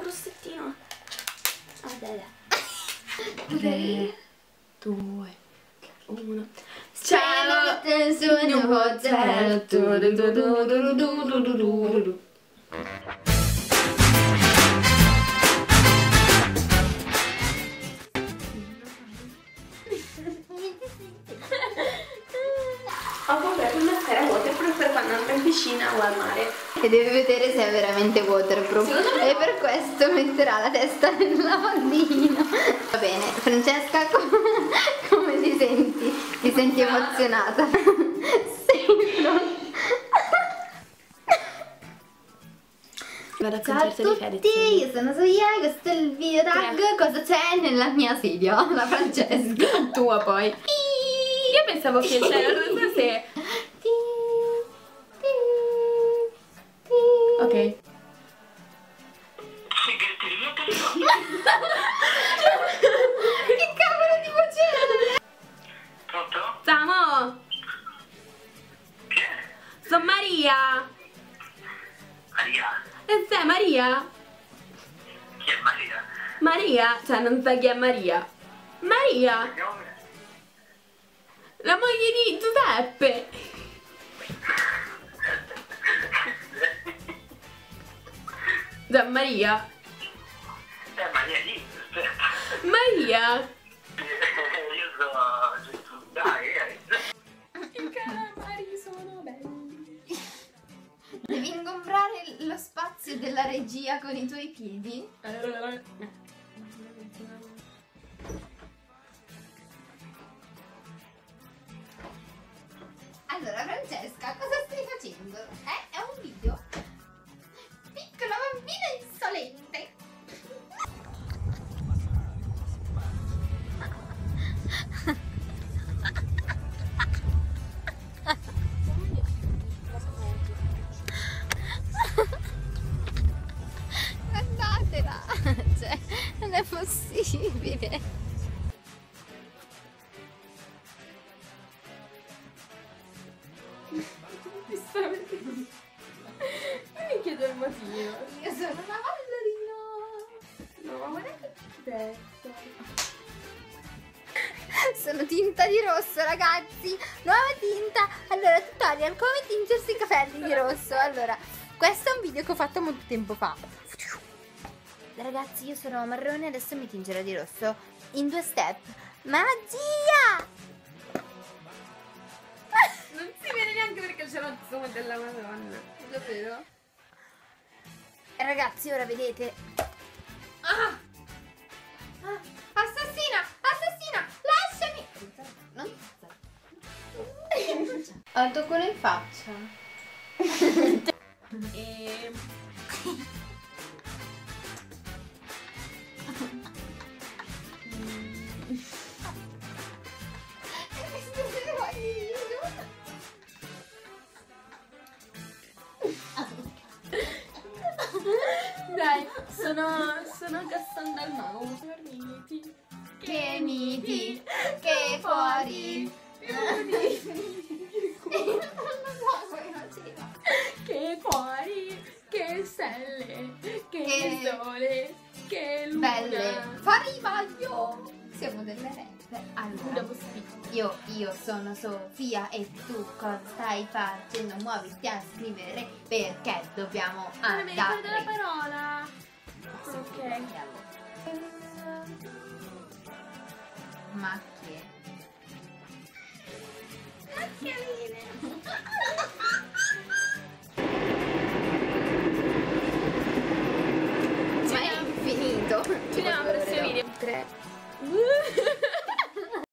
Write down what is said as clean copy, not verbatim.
rossettino. Vabbè. 3, 2, 1. Ciao, ho comprato una mascara waterproof per quando andrò in piscina o al mare. E deve vedere se è veramente waterproof. E per questo metterà la testa nel lavandino. Va bene, Francesca, come ti senti? Ti senti emozionata? Sei pronta? Vado al Ciao a concerto di tutti, Fedez. io sono Soia, questo è il video tag. Cosa c'è nella mia sedia? La Francesca. Tua poi. Io pensavo che c'era, non so se... Ok. Che cavolo di voce è? Pronto? Samo! Chi è? Sono Maria! Maria? E sei Maria? Chi è Maria? Maria? Cioè non sai chi è Maria? Maria! La moglie di Giuseppe! Gian Maria? Maria lì, aspetta. Maria! Io so Gesù, dai, I calamari sono belli. Devi ingombrare lo spazio della regia con i tuoi piedi? Allora Francesca, cosa stai facendo? È un video? Piccola bambina insolente! Guardatela! Cioè, non è possibile! Mi chiedo il motivo. Io sono una ballerina! No, ma guarda che pezzo. Sono tinta di rosso, ragazzi! Nuova tinta! Allora, tutorial, come tingersi i capelli di rosso. Allora, questo è un video che ho fatto molto tempo fa. Ragazzi, io sono marrone, adesso mi tingerò di rosso in 2 step. Magia! Non si vede neanche perché c'è lo zoom della Madonna. Davvero? Ragazzi, ora vedete. Ah! Assassina! Assassina! Lasciami! Non ho tocco in faccia. E... Dai, sono Gaston dal mago, torniti. Che miti, che fuori. Che cuori, che stelle, che sole, che luna. Belle, fuori Maglio. Siamo delle re. Allora, io sono Sofia e tu cosa stai facendo? Muoviti a scrivere perché dobbiamo Non mi ricordo la andare. parola. Ok. Macchie. Macchialine. Ma è finito. Ci vediamo al prossimo video. 3